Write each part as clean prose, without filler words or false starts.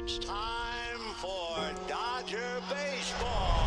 It's time for Dodger Baseball.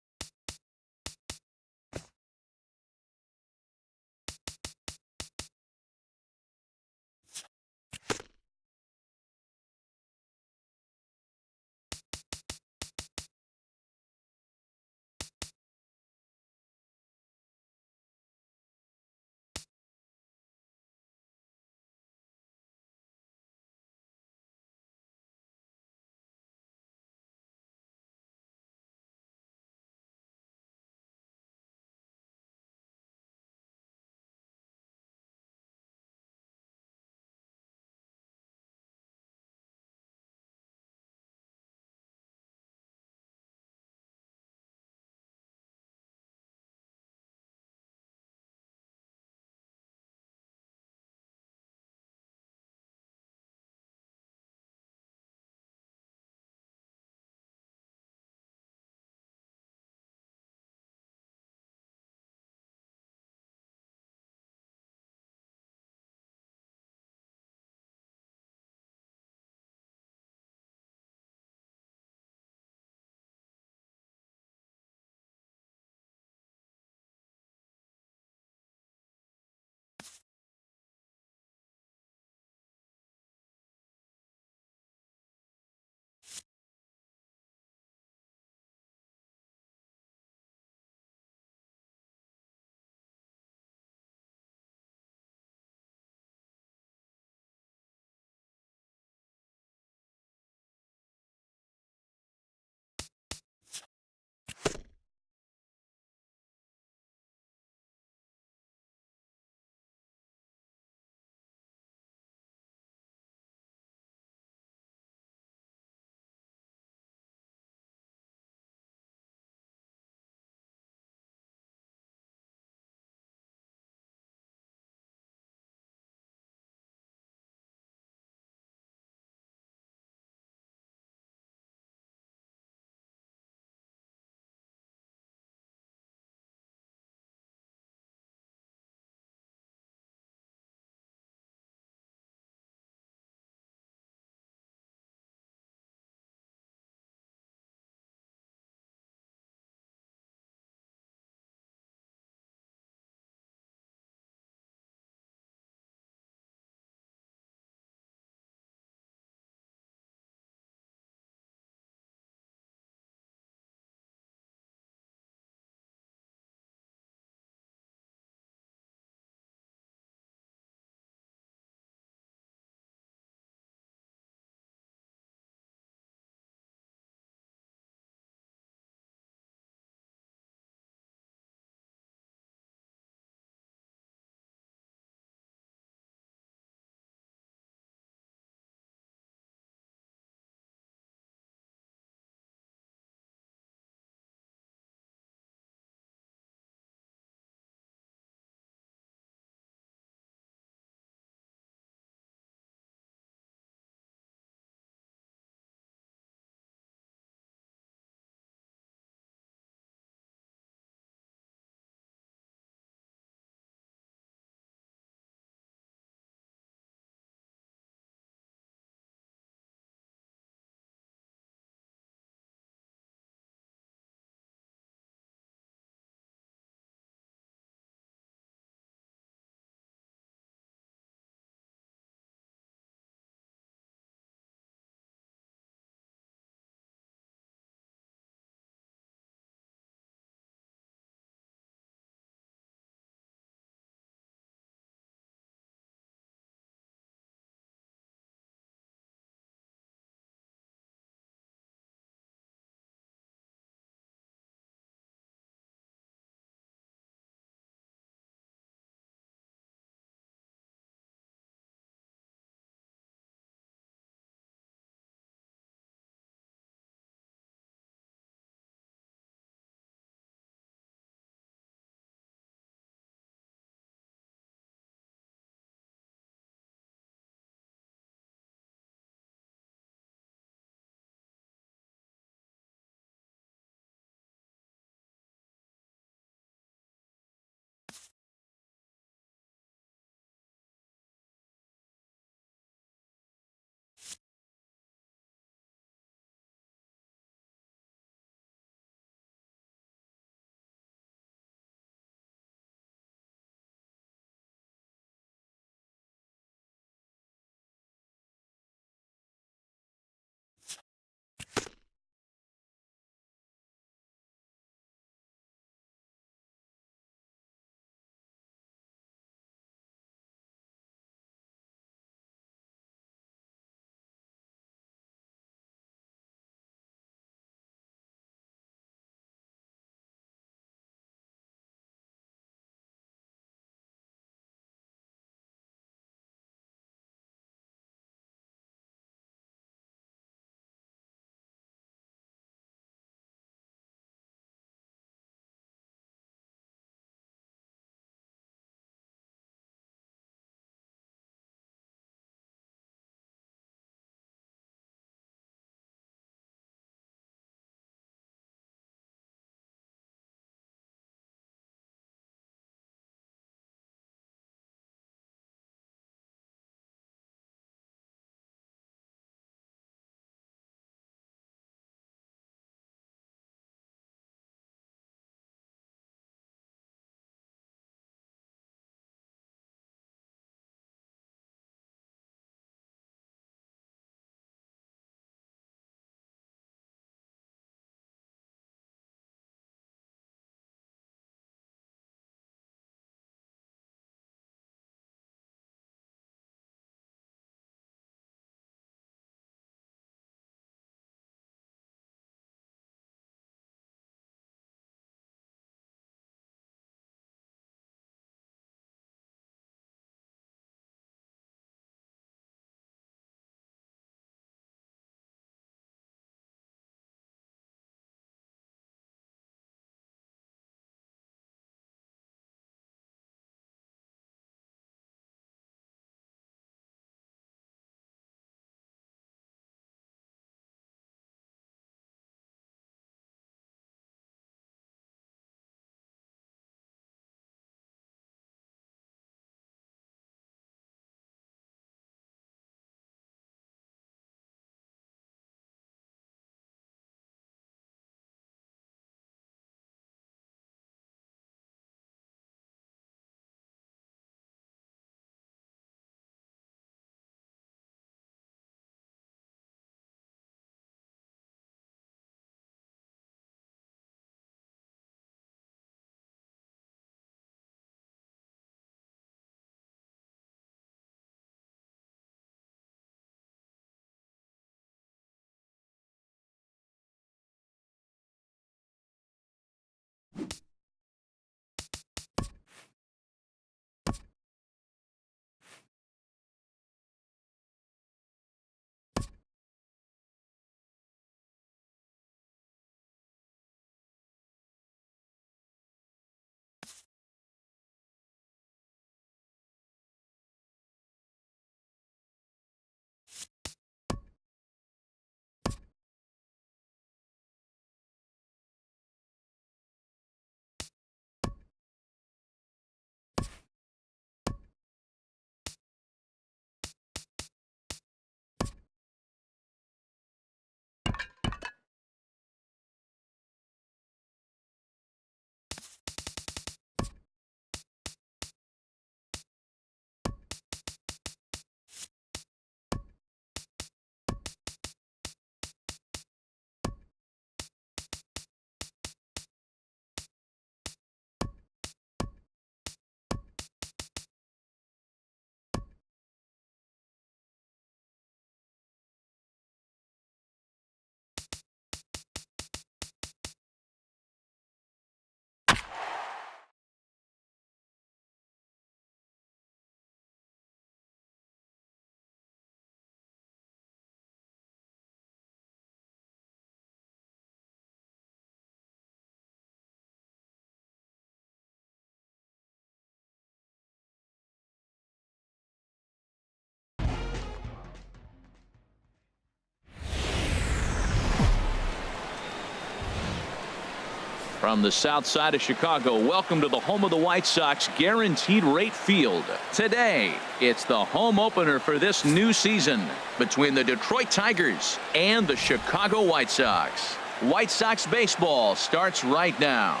From the south side of Chicago, welcome to the home of the White Sox, Guaranteed Rate Field. Today, it's the home opener for this new season between the Detroit Tigers and the Chicago White Sox. White Sox baseball starts right now.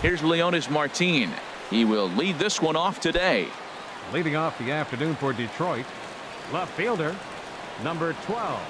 Here's Leonis Martin. He will lead this one off today. Leading off the afternoon for Detroit, left fielder, number 12.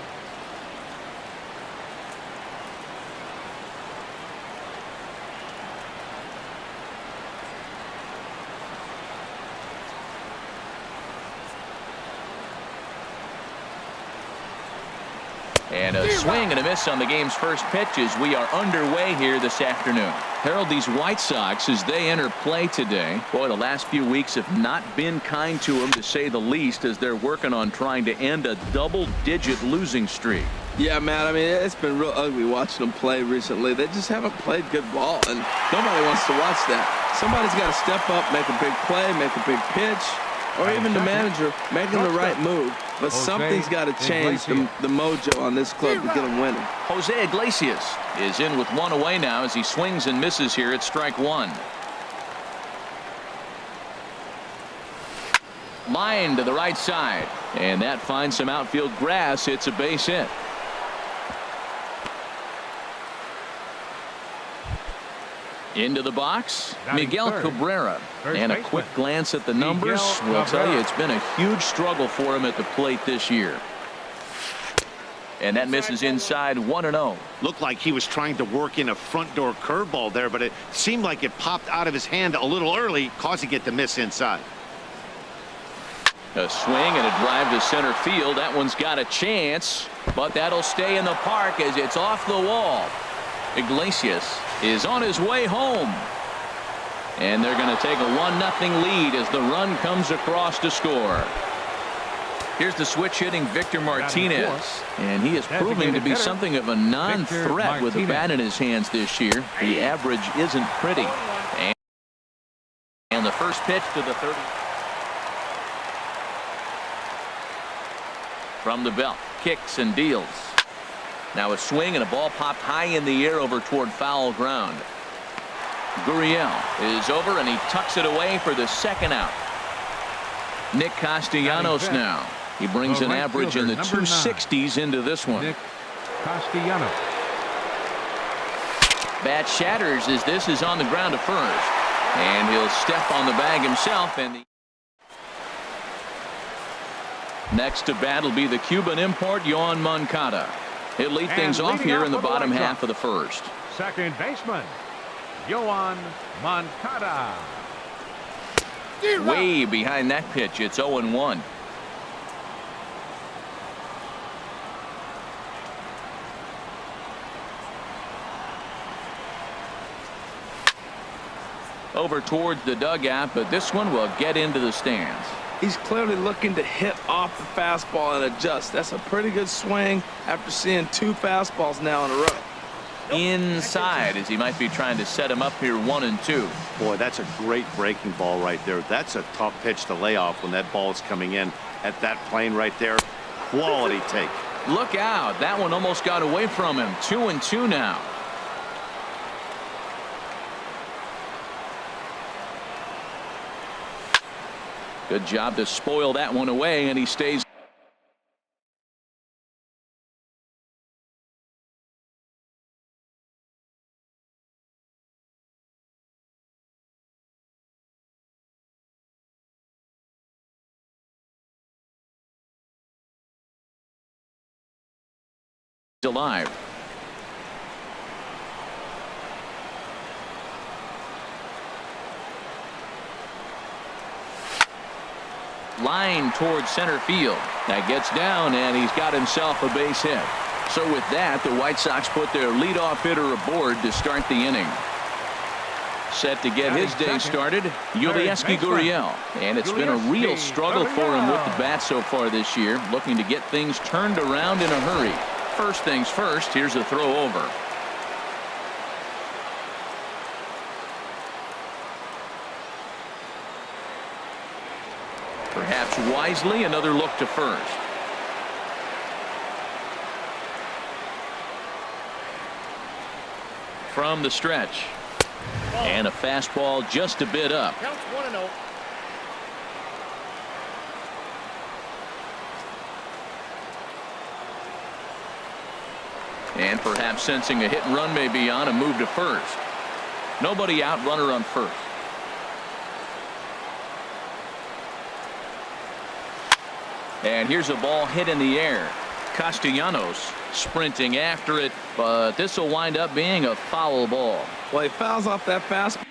And a swing and a miss on the game's first pitch as we are underway here this afternoon. Harold, these White Sox, as they enter play today, boy, the last few weeks have not been kind to them, to say the least, as they're working on trying to end a double-digit losing streak. Yeah, man, I mean, it's been real ugly watching them play recently. They just haven't played good ball, and nobody wants to watch that. Somebody's got to step up, make a big play, make a big pitch, or even the manager making the right move. But something's got to change the mojo on this club to get them winning. Jose Iglesias is in with one away now as he swings and misses here at strike one. Line to the right side, and that finds some outfield grass. It's a base hit. Into the box, Miguel Cabrera. And a quick glance at the numbers will tell you it's been a huge struggle for him at the plate this year. And that misses inside, 1-0. Looked like he was trying to work in a front door curveball there, but it seemed like it popped out of his hand a little early, causing it to miss inside. A swing and a drive to center field. That one's got a chance, but that'll stay in the park as it's off the wall. Iglesias is on his way home. And they're going to take a 1-0 lead as the run comes across to score. Here's the switch hitting Victor Martinez. And he is proving to be something of a non-threat with the bat in his hands this year. The average isn't pretty. And the first pitch to the 30. From the belt, kicks and deals. Now a swing and a ball popped high in the air over toward foul ground. Gurriel is over and he tucks it away for the second out. Nick Castellanos now. He brings an average in the 260s into this one. Nick Castellanos. Bat shatters as this is on the ground to first. And he'll step on the bag himself. And the next to bat will be the Cuban import, Yoan Moncada. He'll lead things off here in the bottom half of the first. Second baseman, Yoan Moncada. Way behind that pitch. It's 0-1. over towards the dugout, but this one will get into the stands. He's clearly looking to hit off the fastball and adjust. That's a pretty good swing after seeing 2 fastballs now in a row. Inside, as he might be trying to set him up here 1-2. Boy, that's a great breaking ball right there. That's a tough pitch to lay off when that ball is coming in at that plane right there. Quality take. Look out. That one almost got away from him. 2-2 now. Good job to spoil that one away, and he stays. Alive. Line towards center field. That gets down, and he's got himself a base hit. So with that, the White Sox put their leadoff hitter aboard to start the inning. Set to get his day started, Yulieski Gurriel. And it's been a real struggle for him with the bat so far this year, looking to get things turned around in a hurry. First things first, here's a throw over. Perhaps wisely, another look to first. From the stretch. And a fastball just a bit up. Counts 1-0. And perhaps sensing a hit and run may be on, a move to first. Nobody out, runner on first. And here's a ball hit in the air. Castellanos sprinting after it, but this will wind up being a foul ball. Well, he fouls off that fastball.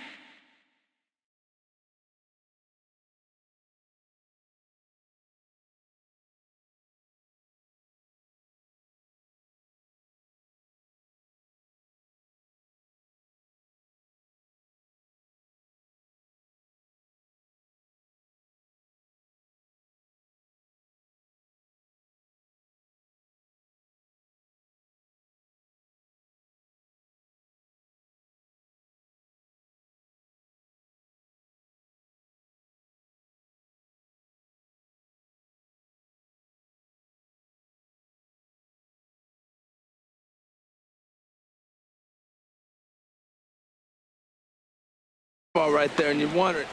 Right there, and you're wondering.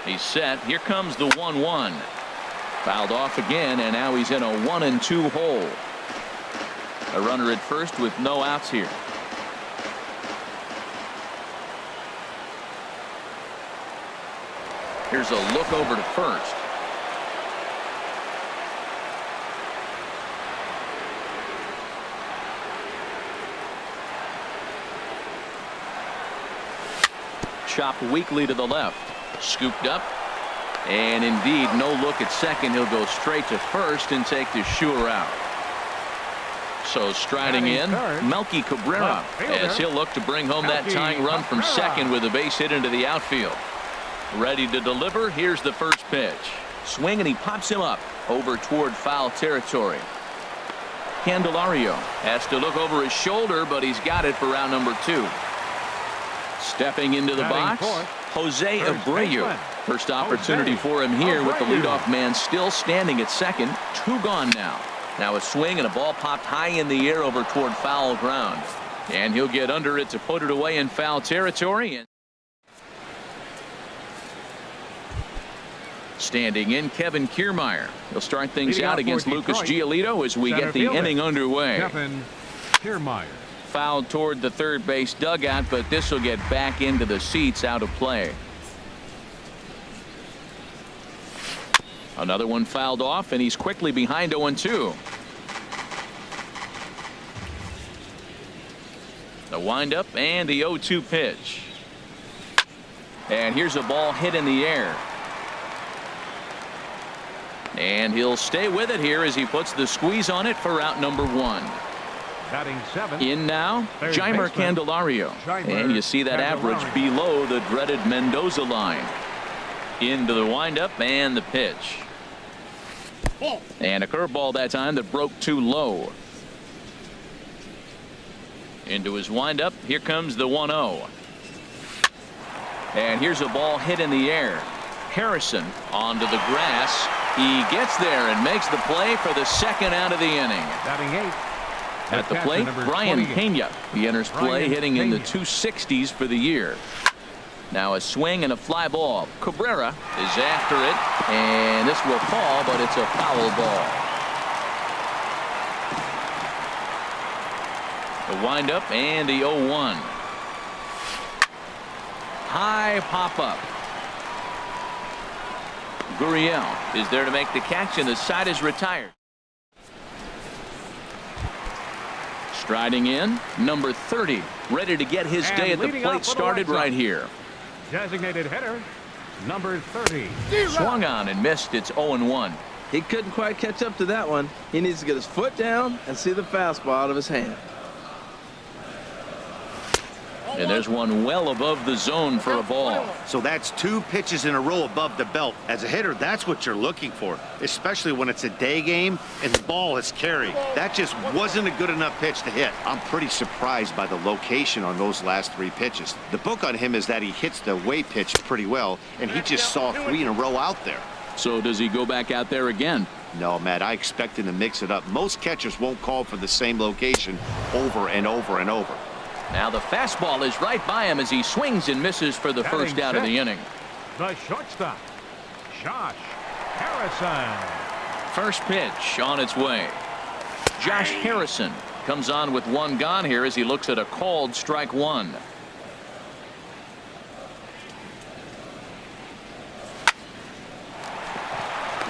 He's set. Here comes the 1-1. Fouled off again, and now he's in a 1-2 hole. A runner at first with no outs here. Here's a look over to first. Chopped weakly to the left. Scooped up. And indeed, no look at second. He'll go straight to first and take the sure out. So striding in, Melky Cabrera, as he'll look to bring home that tying run from second with a base hit into the outfield. Ready to deliver. Here's the first pitch. Swing, and he pops him up over toward foul territory. Candelario has to look over his shoulder, but he's got it for round number 2. Stepping into the box, Jose Abreu. First opportunity for him here with the leadoff man still standing at second. 2 gone now. Now a swing and a ball popped high in the air over toward foul ground. And he'll get under it to put it away in foul territory. Standing in, Kevin Kiermaier. He'll start things out against Lucas Giolito as we get the inning underway. Kevin Kiermaier. Fouled toward the third base dugout, but this will get back into the seats out of play. Another one fouled off, and he's quickly behind 0-2. The windup and the 0-2 pitch. And here's a ball hit in the air. And he'll stay with it here as he puts the squeeze on it for out number 1. Batting 7. In now, Third Jeimer baseman, Candelario. Jeimer And you see that average Candelario. below the dreaded Mendoza line. Into the windup and the pitch. And a curveball that time that broke too low. Into his windup. Here comes the 1-0. And here's a ball hit in the air. Harrison onto the grass. He gets there and makes the play for the second out of the inning. Batting 8. At the plate, Brian Pena. He enters play Brian hitting in the Pena. 260s for the year. Now a swing and a fly ball. Cabrera is after it, and this will fall, but it's a foul ball. The windup and the 0-1. High pop-up. Gurriel is there to make the catch, and the side is retired. Striding in, number 30, ready to get his And day at the leading off plate for the started White Sox. right here. Designated hitter, number 30. Swung on and missed. It's 0-1. He couldn't quite catch up to that one. He needs to get his foot down and see the fastball out of his hand. And there's one well above the zone for a ball. So that's 2 pitches in a row above the belt. As a hitter, that's what you're looking for, especially when it's a day game and the ball is carried. That just wasn't a good enough pitch to hit. I'm pretty surprised by the location on those last 3 pitches. The book on him is that he hits the way pitch pretty well, and he just saw 3 in a row out there. So does he go back out there again? No, Matt, I expect him to mix it up. Most catchers won't call for the same location over and over and over. Now the fastball is right by him as he swings and misses for the Batting first out of the sixth. inning. The shortstop, Josh Harrison. First pitch on its way. Josh Harrison comes on with 1 gone here as he looks at a called strike 1.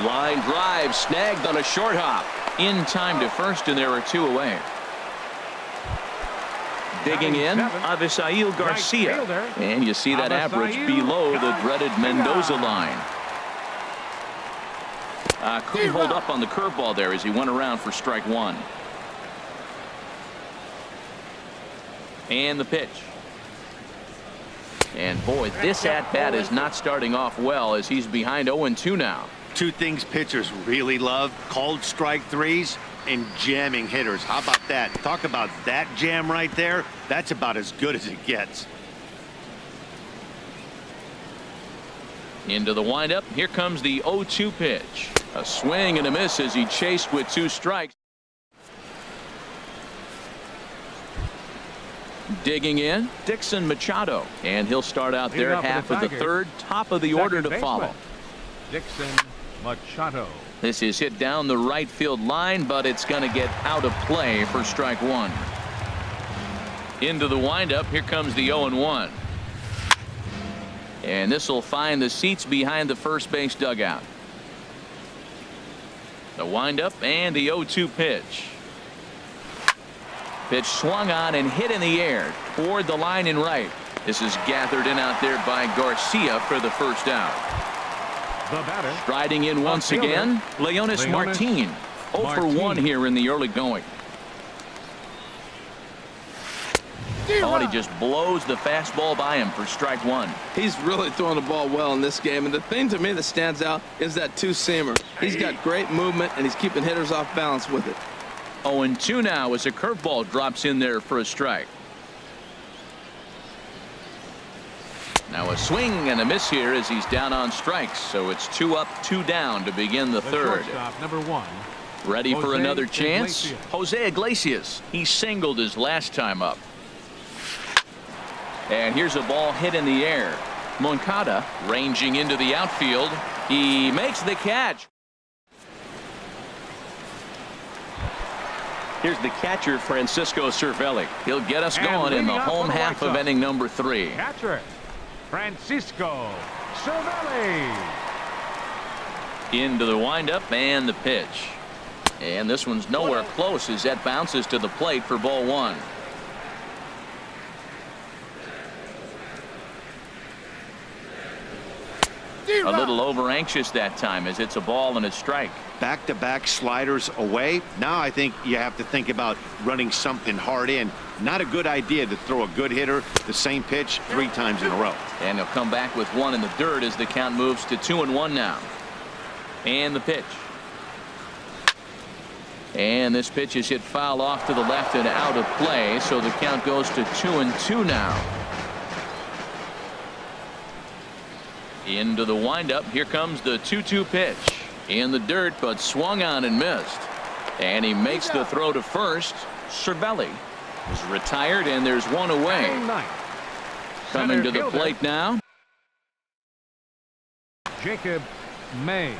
Line drive snagged on a short hop. In time to first, and there are 2 away. Digging in, Avisail Garcia. fielder, And you see that average Avisail below the dreaded Garcia. Mendoza line. Couldn't hold up on the curveball there as he went around for strike 1. And the pitch. And boy, this at-bat is not starting off well as he's behind 0-2 now. 2 things pitchers really love: called strike 3s and jamming hitters. How about that? Talk about that jam right there. That's about as good as it gets. Into the windup. Here comes the 0-2 pitch. A swing and a miss as he chased with 2 strikes. Digging in, Dixon Machado. And he'll start out there Leading off for half the of the Tigers, 3rd, top of the order to Second follow. baseman, Dixon Machado. This is hit down the right field line, but it's going to get out of play for strike 1. Into the windup. Here comes the 0-1. And this will find the seats behind the first base dugout. The windup and the 0-2 pitch. Pitch swung on and hit in the air toward the line and right. This is gathered in out there by Garcia for the first out. The batter, Riding in once fielder, again, Leonis Martin. 0 for 1 here in the early going. Oh, and he just blows the fastball by him for strike 1. He's really throwing the ball well in this game, and the thing to me that stands out is that 2-seamer. He's got great movement, and he's keeping hitters off balance with it. 0-2 now as a curveball drops in there for a strike. Now a swing and a miss here as he's down on strikes. So it's 2 up, 2 down to begin the the 3rd. shortstop, number 1. Ready for Jose another chance? Iglesias. Jose Iglesias. He singled his last time up. And here's a ball hit in the air. Moncada ranging into the outfield. He makes the catch. Here's the catcher, Francisco Cervelli. He'll get us And going in leading the off for home the half White of Sox. inning number 3. Catcher, Francisco Cervelli. Into the windup and the pitch. And this one's nowhere close as that bounces to the plate for ball 1. A little over anxious that time as it's a ball and a strike. Back-to-back sliders away. Now I think you have to think about running something hard in. Not a good idea to throw a good hitter the same pitch 3 times in a row. And he'll come back with one in the dirt as the count moves to 2-1 now. And the pitch. And this pitch is hit foul off to the left and out of play, so the count goes to 2-2 now. Into the windup. Here comes the 2-2 pitch. In the dirt, but swung on and missed. And he makes the throw to first. Cervelli is retired, and there's one away. Coming to the plate now. Jacob May.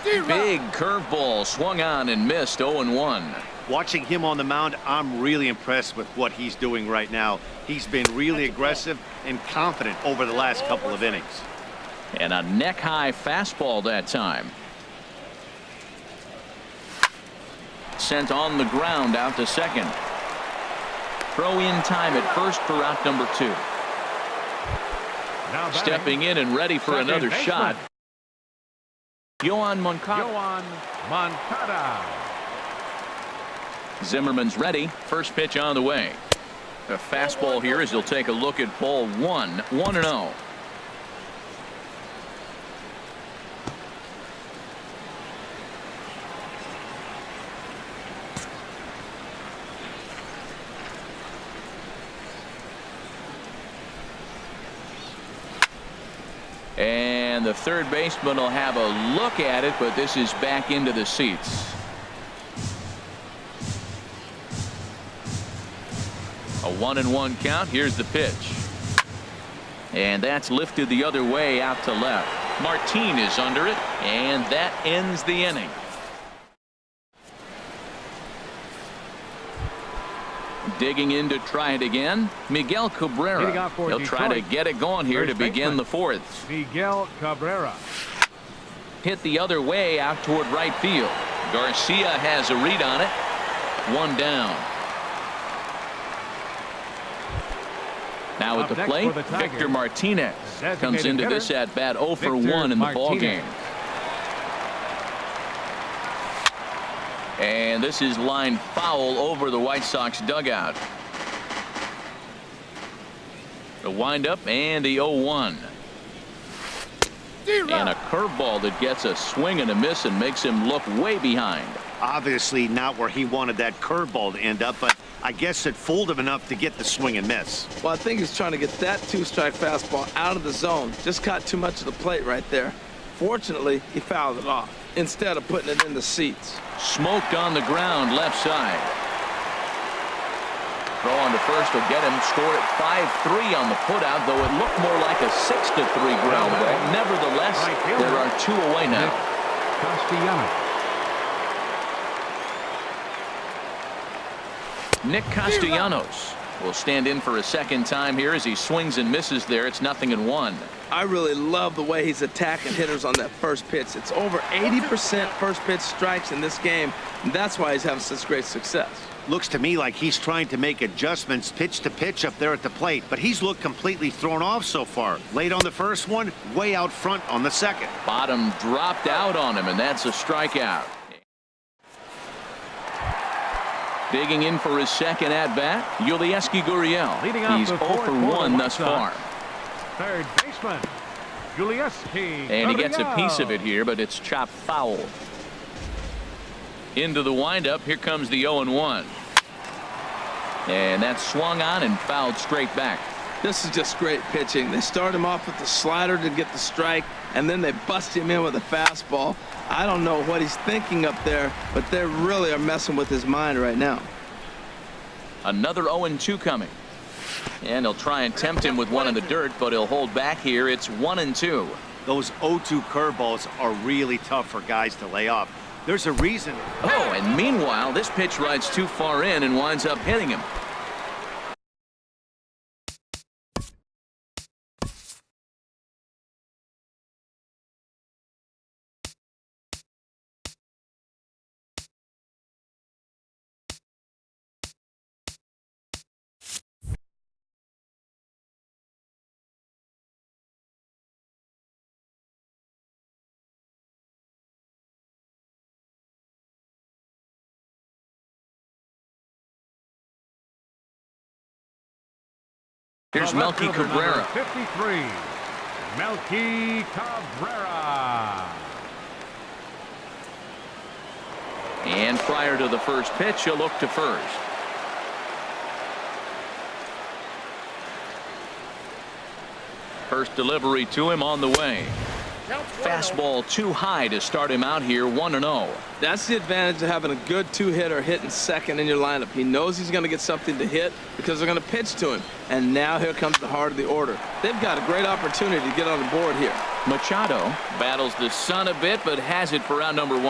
Big curveball swung on and missed. 0-1. Watching him on the mound, I'm really impressed with what he's doing right now. He's been really aggressive and confident over the last couple of innings. And a neck-high fastball that time. Sent on the ground out to second. Throw in time at first for out number 2. Stepping in and ready for another shot. Yoan Moncada. Zimmerman's ready. First pitch on the way. A fastball here as he'll take a look at ball 1. 1-0. And the third baseman will have a look at it, but this is back into the seats. A 1-1 count. Here's the pitch. And that's lifted the other way out to left. Martin is under it, and that ends the inning. Digging in to try it again, Miguel Cabrera. He'll try to get it going here to begin the 4th. Miguel Cabrera. Hit the other way out toward right field. Garcia has a read on it. 1 down. Now at the plate, Victor Martinez comes into this at bat 0 for 1 in the ballgame. And this is lined foul over the White Sox dugout. The windup and the 0-1. And a curveball that gets a swing and a miss and makes him look way behind. Obviously not where he wanted that curveball to end up, but I guess it fooled him enough to get the swing and miss. Well, I think he's trying to get that 2-strike fastball out of the zone. Just caught too much of the plate right there. Fortunately, he fouled it off instead of putting it in the seats. Smoked on the ground left side. Throw on to first will get him. Score at 5-3 on the putout, though it looked more like a 6-3 ground ball. Nevertheless, there are 2 away now. Nick Castellanos will stand in for a second time here as he swings and misses there. It's 0-1. I really love the way he's attacking hitters on that first pitch. It's over 80% first pitch strikes in this game, and that's why he's having such great success. Looks to me like he's trying to make adjustments pitch to pitch up there at the plate, but he's looked completely thrown off so far. Late on the first one, way out front on the second. Bottom dropped out on him, and that's a strikeout. Digging in for his second at-bat, Yulieski Gurriel. He's 0 for 1 thus far. Third baseman, Yulieski. And he gets a piece of it here, but it's chopped foul. Into the windup. Here comes the 0-1. And that's swung on and fouled straight back. This is just great pitching. They start him off with the slider to get the strike, and then they bust him in with a fastball. I don't know what he's thinking up there, but they really are messing with his mind right now. Another 0-2 coming. And he'll try and tempt him with one in the dirt, but he'll hold back here. It's 1-2. Those 0-2 curveballs are really tough for guys to lay off. There's a reason. Oh, and meanwhile, this pitch rides too far in and winds up hitting him. Here's The left Melky fielder, number Cabrera. 53, Melky Cabrera. And prior to the first pitch, he'll look to first. First delivery to him on the way. Fastball too high to start him out here, 1-0. That's the advantage of having a good two-hitter hitting second in your lineup. He knows he's going to get something to hit because they're going to pitch to him. And now here comes the heart of the order. They've got a great opportunity to get on the board here. Machado battles the sun a bit, but has it for out number 1.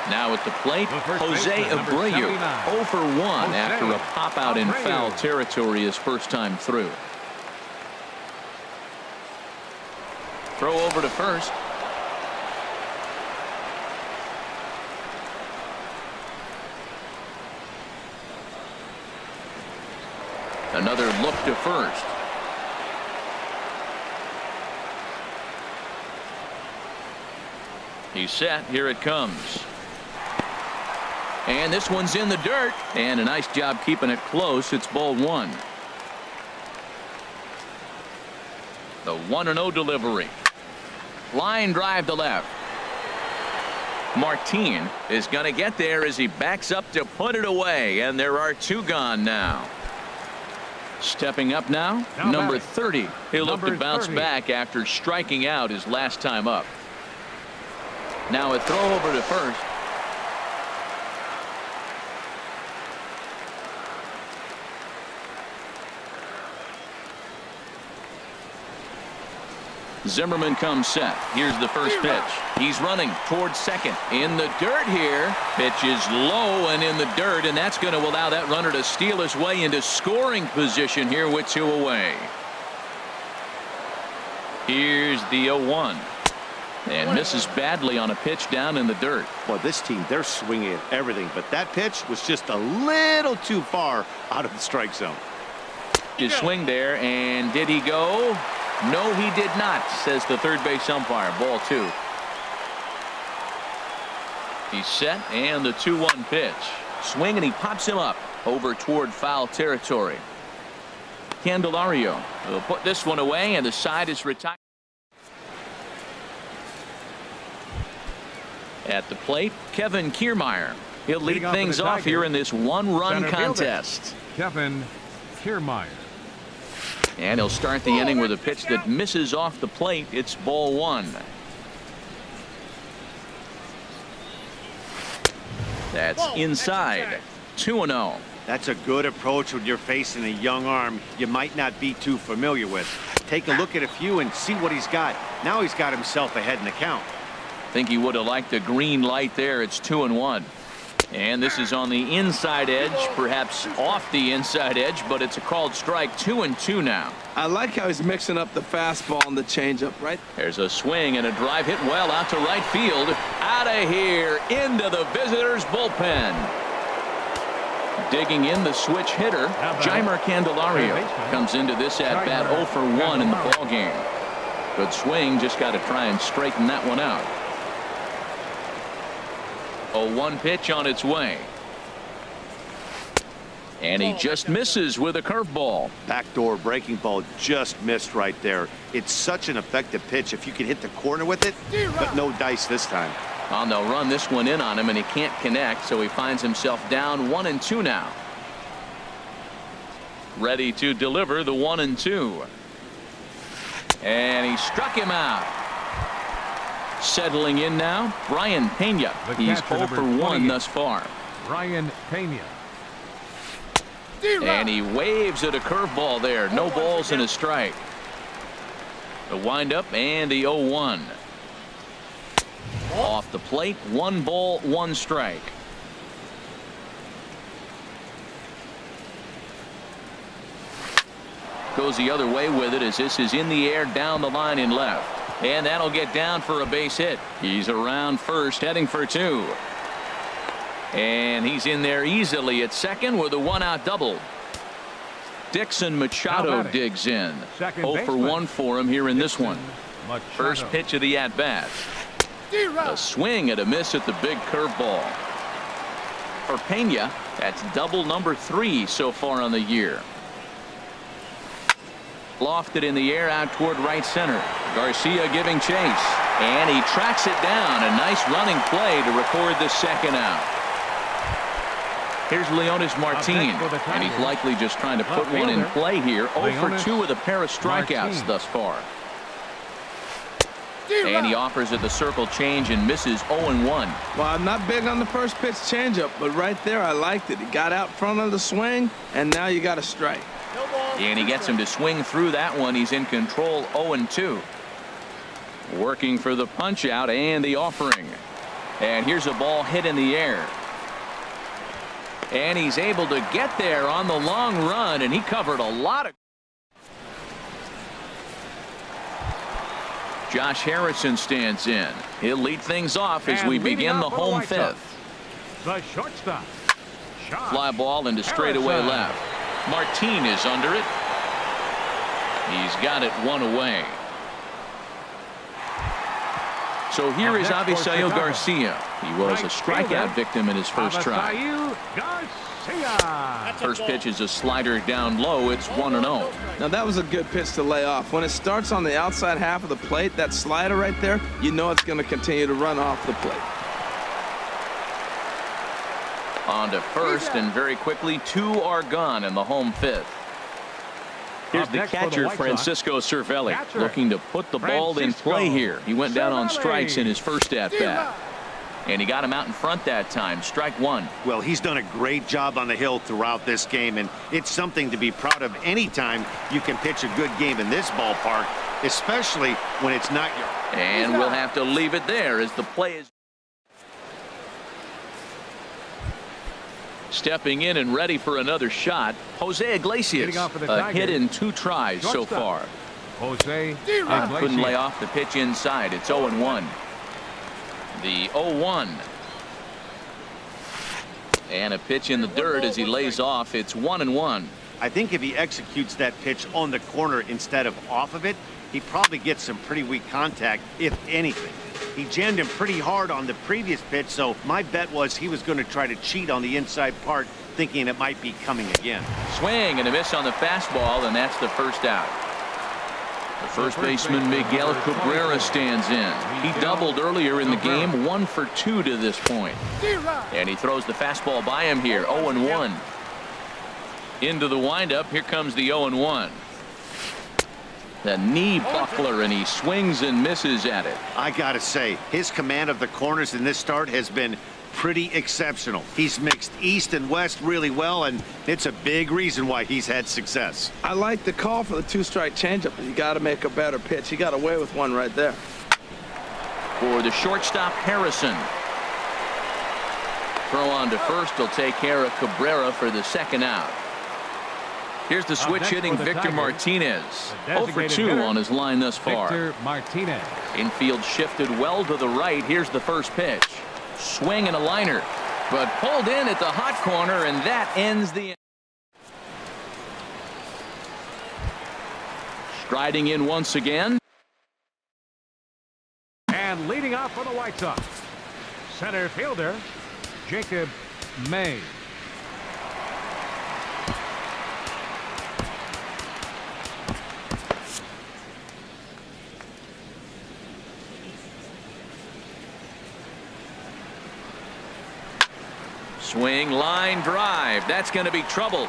Now at the plate, The first Jose baseman, number Abreu, 79. 0 for 1 Jose after a pop-out in Abreu. foul territory his first time through. Throw over to first. Another look to first. He's set. Here it comes. And this one's in the dirt. And a nice job keeping it close. It's ball 1. The 1-0 delivery. Line drive to left. Martin is going to get there as he backs up to put it away. And there are 2 gone now. Stepping up now, number 30. He'll look to bounce back after striking out his last time up. Now a throw over to first. Zimmerman comes set. Here's the first pitch. He's running towards second. In the dirt here. Pitch is low and in the dirt, and that's going to allow that runner to steal his way into scoring position here with 2 away. Here's the 0-1. And misses badly on a pitch down in the dirt. Well, this team, they're swinging at everything, but that pitch was just a little too far out of the strike zone. His swing there, and did he go? No, he did not, says the third base umpire. Ball 2. He's set, and the 2-1 pitch. Swing, and he pops him up over toward foul territory. Candelario will put this one away, and the side is retired. At the plate, Kevin Kiermaier. He'll lead Leading off things for the off here Tigers, in this one-run center fielder, contest. Kevin Kiermaier. And he'll start the inning with a pitch that misses off the plate. It's ball 1. That's inside. 2-0. That's a good approach when you're facing a young arm you might not be too familiar with. Take a look at a few and see what he's got. Now he's got himself ahead in the count. Think he would have liked the green light there. It's 2-1. And this is on the inside edge, perhaps off the inside edge, but it's a called strike. 2-2 now. I like how he's mixing up the fastball and the changeup, right? There's a swing and a drive hit well out to right field. Out of here into the visitors' bullpen. Digging in the switch hitter, Jeimer Candelario comes into this at bat 0 for 1 in the ball game. Good swing, just got to try and straighten that one out. 0-1 pitch on its way. And he just misses with a curveball. Backdoor breaking ball just missed right there. It's such an effective pitch if you can hit the corner with it, but no dice this time. And they'll run this one in on him, and he can't connect, so he finds himself down 1-2 now. Ready to deliver the 1-2. And he struck him out. Settling in now, Brian Pena. He's 0 for 1 thus far. Brian Pena. And he waves at a curveball there. No balls and a strike. The windup and the 0-1. Off the plate, 1 ball, 1 strike. Goes the other way with it as this is in the air down the line in left. And that'll get down for a base hit. He's around first, heading for 2. And he's in there easily at second with a 1-out double. Dixon Machado digs in. 0 for 1 for him here in this one. First pitch of the at-bat. A swing and a miss at the big curveball. For Pena, that's double number 3 so far on the year. Lofted in the air out toward right center. Garcia giving chase. And he tracks it down. A nice running play to record the second out. Here's Leonis Martin. And he's likely just trying to put one in play here. 0 for 2 with a pair of strikeouts thus far. And he offers it the circle change and misses 0-1. Well, I'm not big on the first pitch changeup, but right there I liked it. He got out front of the swing, and now you got a strike. And he gets him to swing through that one. He's in control. 0-2. Working for the punch out and the offering. And here's a ball hit in the air. And he's able to get there on the long run, and he covered a lot of. Josh Harrison stands in. He'll lead things off as we begin the home fifth. The shortstop. Fly ball into straightaway left. Martin is under it. He's got it one away. So here is Avisail Garcia. He was a strikeout victim in his first try. First pitch is a slider down low. It's 1-0. Now that was a good pitch to lay off. When it starts on the outside half of the plate, that slider right there, you know it's going to continue to run off the plate. On to first, and very quickly 2 are gone in the home fifth. Here's the catcher, Francisco Cervelli, looking to put the ball in play here. He went down on strikes in his first at-bat. And he got him out in front that time. Strike one. Well, he's done a great job on the hill throughout this game, and it's something to be proud of anytime you can pitch a good game in this ballpark, especially when it's not your. And we'll have to leave it there as the play is. Stepping in and ready for another shot, Jose Iglesias. A hit in 2 tries so far. Jose Couldn't lay off the pitch inside. It's 0-1. The 0-1. And a pitch in the dirt as he lays off. It's 1-1. I think if he executes that pitch on the corner instead of off of it, he probably gets some pretty weak contact, if anything. He jammed him pretty hard on the previous pitch, so my bet was he was going to try to cheat on the inside part, thinking it might be coming again. Swing and a miss on the fastball, and that's the first out. The first baseman Miguel Cabrera stands in. He doubled earlier in the game, 1 for 2 to this point. And he throws the fastball by him here, 0-1. Into the windup, here comes the 0-1. The knee buckler, and he swings and misses at it. I gotta say, his command of the corners in this start has been pretty exceptional. He's mixed east and west really well, and it's a big reason why he's had success. I like the call for the 2-strike changeup, but you got to make a better pitch. He got away with one right there. For the shortstop, Harrison. Throw on to first will take care of Cabrera for the second out. Here's the switch hitting Victor Martinez. 0 for 2 on his line thus far. Victor Martinez. Infield shifted well to the right. Here's the first pitch. Swing and a liner, but pulled in at the hot corner, and that ends the. Striding in once again. And leading off for the White Sox, center fielder Jacob May. Swing, line drive. That's going to be trouble.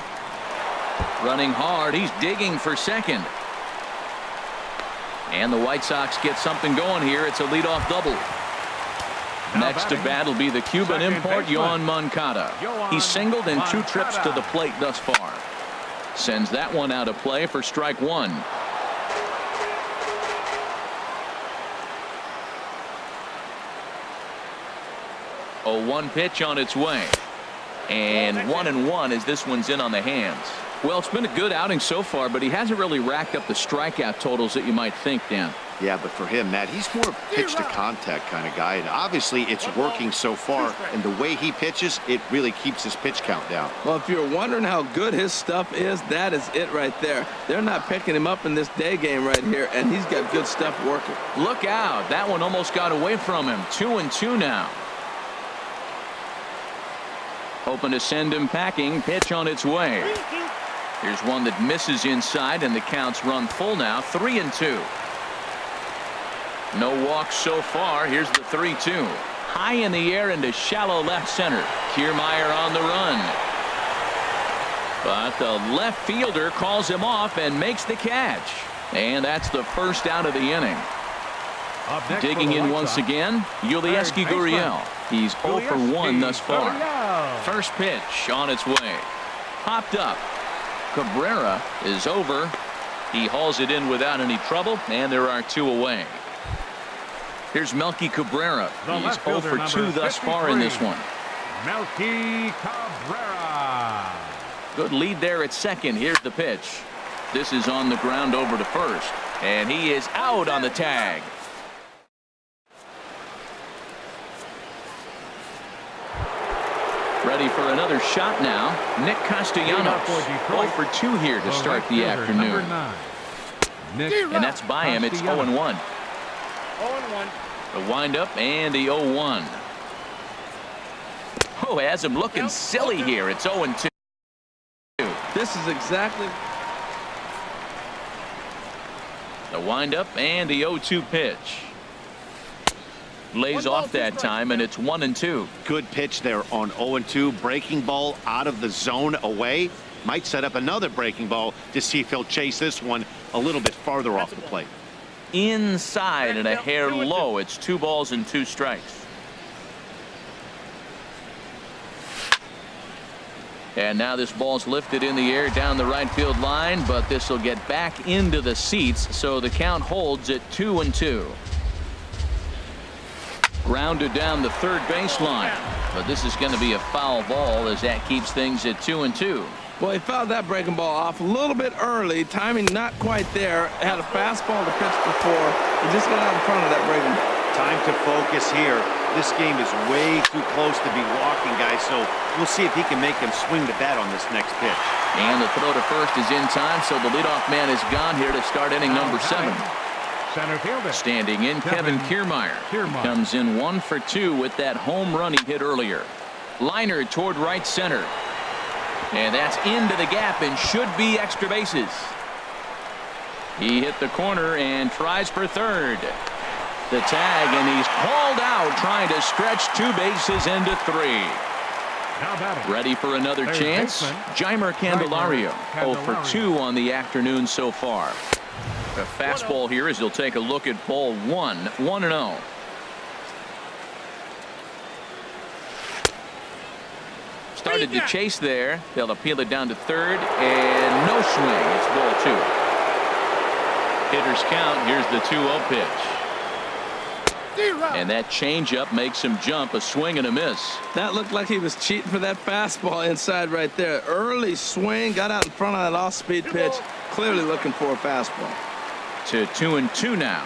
Running hard. He's digging for second. And the White Sox get something going here. It's a leadoff double. Next to bat will be the Cuban import, Yoan Moncada. He's singled in 2 trips to the plate thus far. Sends that one out of play for strike one. A 1 pitch on its way. And 1-1 as this one's in on the hands. Well, it's been a good outing so far, but he hasn't really racked up the strikeout totals that you might think, Dan. Yeah, but for him, Matt, he's more of a pitch to contact kind of guy, and obviously it's working so far, and the way he pitches, it really keeps his pitch count down. Well, if you're wondering how good his stuff is, that is it right there. They're not picking him up in this day game right here, and he's got good stuff working. Look out. That one almost got away from him. 2-2 now. Hoping to send him packing. Pitch on its way. Here's one that misses inside, and the count's run full now, 3-2. No walks so far. Here's the 3-2. High in the air into shallow left center. Kiermaier on the run. But the left fielder calls him off and makes the catch. And that's the first out of the inning. Digging in once again, Yulieski Gurriel. He's 0 for 1 thus far. First pitch on its way. Popped up. Cabrera is over. He hauls it in without any trouble, and there are 2 away. Here's Melky Cabrera. He's 0 for 2 thus far in this one. Melky Cabrera. Good lead there at second. Here's the pitch. This is on the ground over to first, and he is out on the tag. Ready for another shot now. Nick Castellanos, 0 for 2 here to start the afternoon. And that's by him. It's 0-1. 0-1. The windup and the 0-1. Oh, has him looking silly here. It's 0-2. This is exactly the windup and the 0-2 pitch. Lays off that time, and it's 1-2. Good pitch there on 0-2. Breaking ball out of the zone away. Might set up another breaking ball to see if he'll chase this one a little bit farther off the plate. Inside and a hair low. It's 2 balls and 2 strikes. And now this ball's lifted in the air down the right field line, but this will get back into the seats, so the count holds at 2-2. Grounded down the third baseline, but this is going to be a foul ball as that keeps things at 2-2. Well, he fouled that breaking ball off a little bit early. Timing not quite there. Had a fastball to pitch before. He just got out in front of that breaking ball. Time to focus here. This game is way too close to be walking, guys, so we'll see if he can make him swing the bat on this next pitch. And the throw to first is in time, so the leadoff man is gone here to start inning number 7. Center fielder. Standing in, Kevin Kiermaier. Comes in 1 for 2 with that home run he hit earlier. Liner toward right center. And that's into the gap and should be extra bases. He hit the corner and tries for third. The tag, and he's hauled out trying to stretch 2 bases into 3. Ready for another chance. Jeimer Candelario, 0 for 2 on the afternoon so far. A fastball here as he'll take a look at ball 1, 1-0. Started to chase there. They'll appeal it down to third, and no swing. It's ball 2. Hitters count. Here's the 2-0 pitch. And that changeup makes him jump. A swing and a miss. That looked like he was cheating for that fastball inside right there. Early swing, got out in front of that off-speed pitch. Clearly looking for a fastball. To 2-2 now.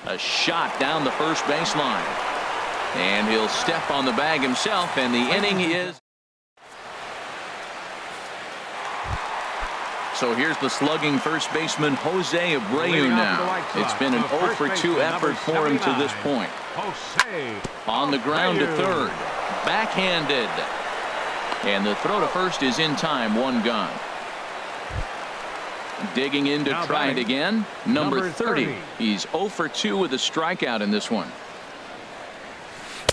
A shot down the first baseline. And he'll step on the bag himself, and the inning is. So here's the slugging first baseman Jose Abreu now. It's been an 0 for 2 effort for him to this point. On the ground to third. Backhanded. And the throw to first is in time. 1 gone. Digging in to try it again. Number 30. He's 0 for 2 with a strikeout in this one.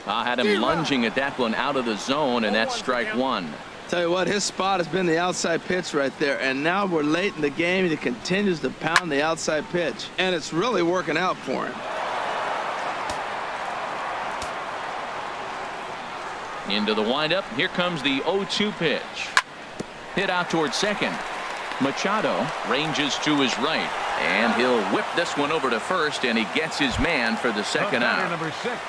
Had him lunging at that one out of the zone, and that's strike 1. Tell you what, his spot has been the outside pitch right there, and now we're late in the game, and he continues to pound the outside pitch, and it's really working out for him. Into the windup. Here comes the 0-2 pitch. Hit out towards second. Machado ranges to his right, and he'll whip this one over to first, and he gets his man for the second out. Number 6.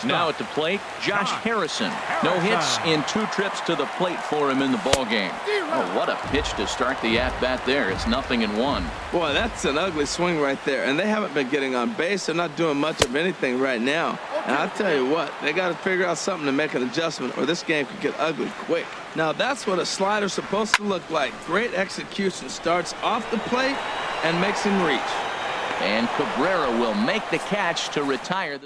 Now at the plate, Josh Harrison. No hits in 2 trips to the plate for him in the ball game. Oh, what a pitch to start the at-bat there. It's 0-1. Boy, that's an ugly swing right there, and they haven't been getting on base. They're not doing much of anything right now. And I'll tell you what, they got to figure out something to make an adjustment, or this game could get ugly quick. Now, that's what a slider's supposed to look like. Great execution. Starts off the plate and makes him reach. And Cabrera will make the catch to retire.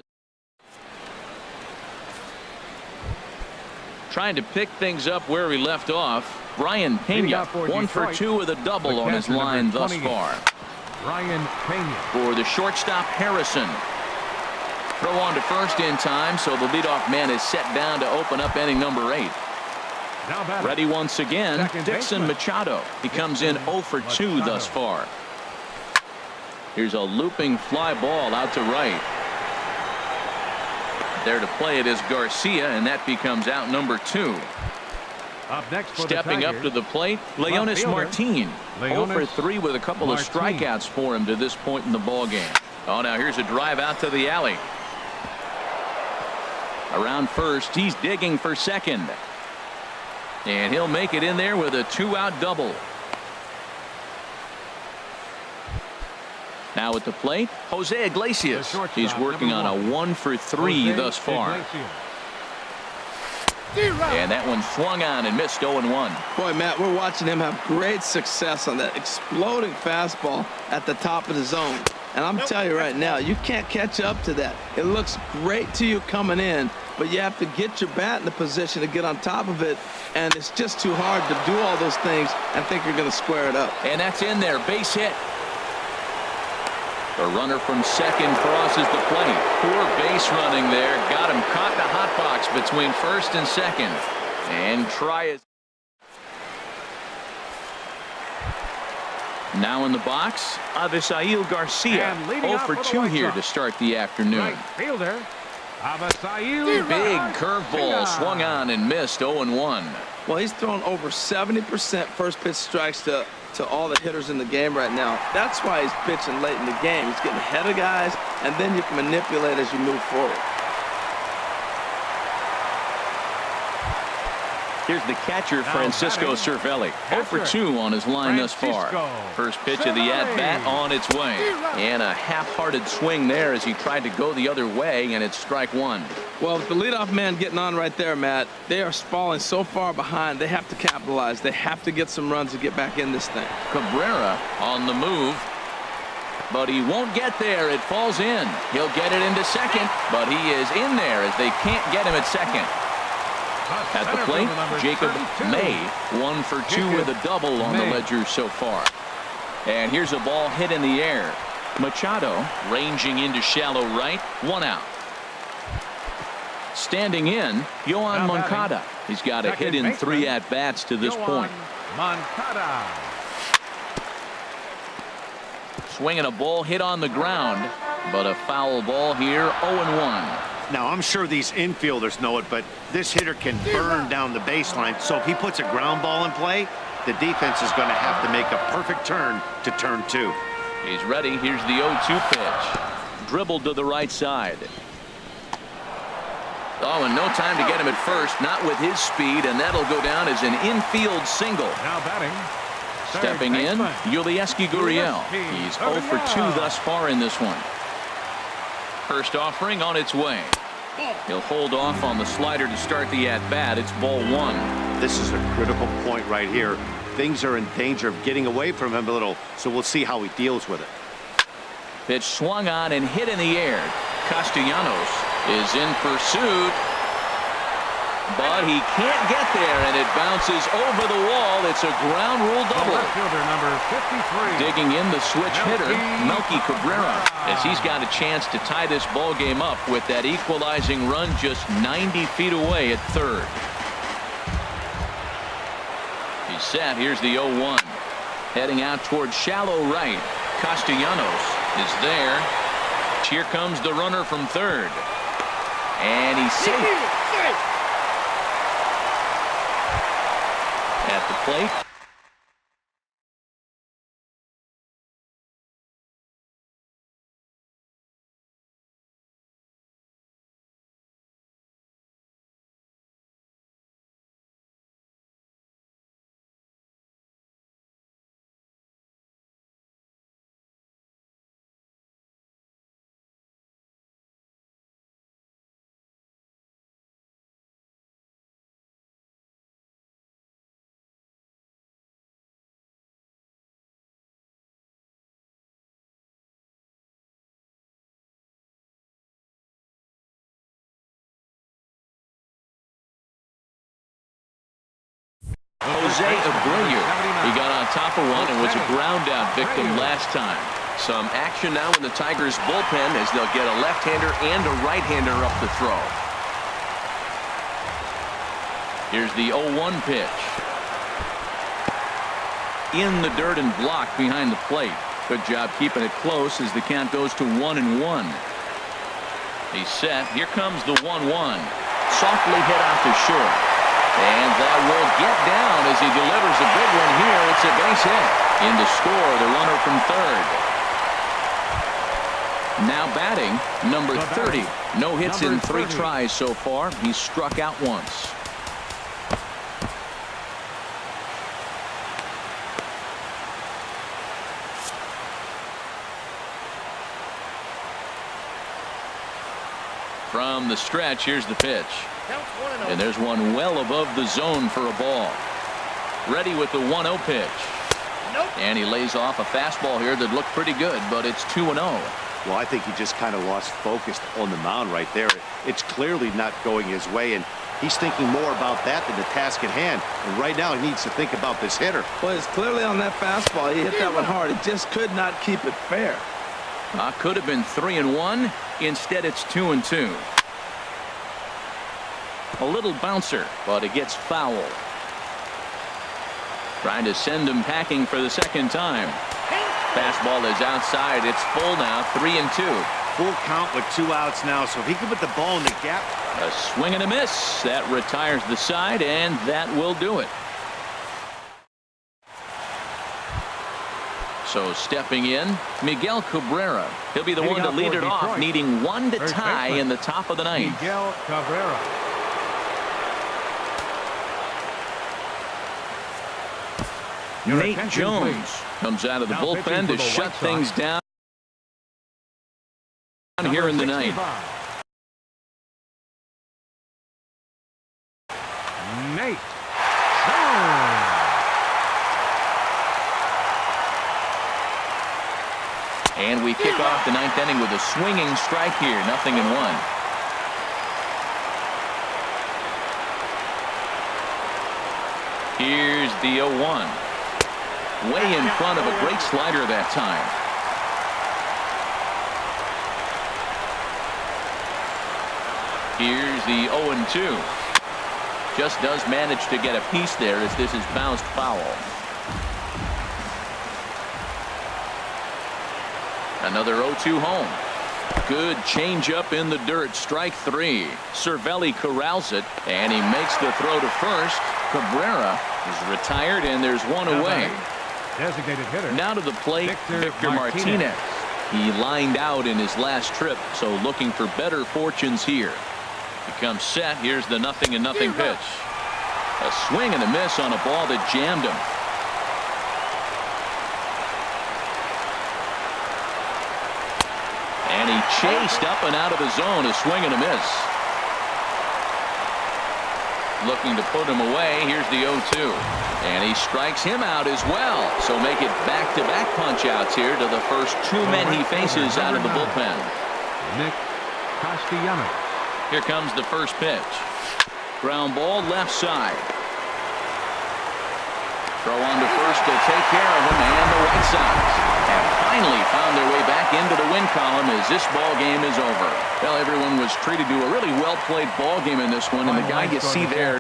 Trying to pick things up where we left off. Brian Pena, 1 for 2 with a double on his line thus far. Brian Pena. For the shortstop, Harrison. Throw on to first in time, so the leadoff man is set down to open up inning number 8. Ready once again, Dixon Machado. He comes in 0 for 2 thus far. Here's a looping fly ball out to right. There to play it is Garcia, and that becomes out number 2. Up next for Stepping the up to the plate, Leonis Martin. 0 for 3 with a couple of strikeouts for him to this point in the ball game. Oh, now here's a drive out to the alley. Around first, he's digging for second. And he'll make it in there with a 2-out double. Now at the plate, Jose Iglesias. He's working on a 1 for 3 thus far. And that one swung on and missed 0-1. Boy, Matt, we're watching him have great success on that exploding fastball at the top of the zone. And I'm telling you right now, you can't catch up to that. It looks great to you coming in, but you have to get your bat in the position to get on top of it. And it's just too hard to do all those things and think you're going to square it up. And that's in there. Base hit. The runner from second crosses the plate. Poor base running there. Got him caught in a hot box between first and second. And try it. Now in the box, Avisail Garcia. 0 for 2 here to start the afternoon. Right fielder, Avisail. Big curveball swung on and missed 0-1. Well, he's thrown over 70% first pitch strikes to all the hitters in the game right now. That's why he's pitching late in the game. He's getting ahead of guys, and then you can manipulate as you move forward. Here's the catcher, Francisco Cervelli. 0 for 2 on his line thus far. First pitch of the at-bat on its way. And a half-hearted swing there as he tried to go the other way, and it's strike 1. Well, with the leadoff man getting on right there, Matt, they are falling so far behind. They have to capitalize. They have to get some runs to get back in this thing. Cabrera on the move. But he won't get there. It falls in. He'll get it into second, but he is in there as they can't get him at second. At the plate, Jacob May, 1 for 2 with a double on the ledger so far. And here's a ball hit in the air. Machado ranging into shallow right, 1 out. Standing in, Yohan Moncada. He's got a hit in 3 at-bats to this point. Moncada. Swinging a ball hit on the ground, but a foul ball here, 0-1. Now, I'm sure these infielders know it, but this hitter can burn down the baseline. So if he puts a ground ball in play, the defense is going to have to make a perfect turn to turn 2. He's ready. Here's the 0-2 pitch. Dribbled to the right side. Oh, and no time to get him at first. Not with his speed, and that'll go down as an infield single. Now batting. Stepping in, Yulieski Gurriel. He's 0 for 2 thus far in this one. First offering on its way. He'll hold off on the slider to start the at-bat. It's ball 1. This is a critical point right here. Things are in danger of getting away from him a little, so we'll see how he deals with it. Pitch swung on and hit in the air. Castellanos is in pursuit, but he can't get there, and it bounces over the wall. It's a ground rule double. Number 53. Digging in the switch hitter, Melky Cabrera, as he's got a chance to tie this ball game up with that equalizing run just 90 feet away at third. He's set. Here's the 0-1. Heading out towards shallow right. Castellanos is there. Here comes the runner from third. And he's safe. At the plate, Jose Abreu. He got on top of one and was a ground out victim last time. Some action now in the Tigers bullpen as they'll get a left-hander and a right-hander up to throw. Here's the 0-1 pitch. In the dirt and blocked behind the plate. Good job keeping it close as the count goes to 1-1. He's set. Here comes the 1-1. Softly hit out to short. And that will get down as he delivers a big one here. It's a base hit. In to score the runner from third. Now batting, number 30. No hits in 3 tries so far. He's struck out once. From the stretch, here's the pitch. And there's one well above the zone for a ball. Ready with the 1-0 pitch. And he lays off a fastball here that looked pretty good, but it's 2-0. Well, I think he just kind of lost focus on the mound right there. It's clearly not going his way, and he's thinking more about that than the task at hand. And right now, he needs to think about this hitter. Well, it's clearly on that fastball. He hit that one hard. He just could not keep it fair. Could have been 3-1. Instead, it's 2-2. A little bouncer, but it gets foul. Trying to send him packing for the second time. Fastball is outside. It's full now, 3-2. Full count with 2 outs now, so if he can put the ball in the gap. A swing and a miss. That retires the side, and that will do it. So stepping in, Miguel Cabrera. He'll be the one to lead it off, needing 1 to tie in the top of the 9th. Miguel Cabrera. Nate Jones comes out of the bullpen to shut things down here in the 9th. Nate Jones. And we kick off the 9th inning with a swinging strike here, 0-1. Here's the 0-1. Way in front of a great slider that time. Here's the 0-2. Just does manage to get a piece there as this is bounced foul. Another 0-2 home. Good changeup in the dirt. Strike 3. Cervelli corrals it, and he makes the throw to first. Cabrera is retired, and there's one away. Designated hitter. Now to the plate, Victor Martinez. He lined out in his last trip, so looking for better fortunes here. He comes set. Here's the 0-0 pitch. A swing and a miss on a ball that jammed him. And he chased up and out of the zone. A swing and a miss. Looking to put him away. Here's the 0-2. And he strikes him out as well. So make it back-to-back punch-outs here to the first 2 men he faces out of the bullpen. Nick Castellanos. Here comes the first pitch. Ground ball left side. Throw on to first to take care of him, and the White Sox have finally found their way back into the win column as this ball game is over. Well, everyone was treated to a really well-played ball game in this one, and the guy you see there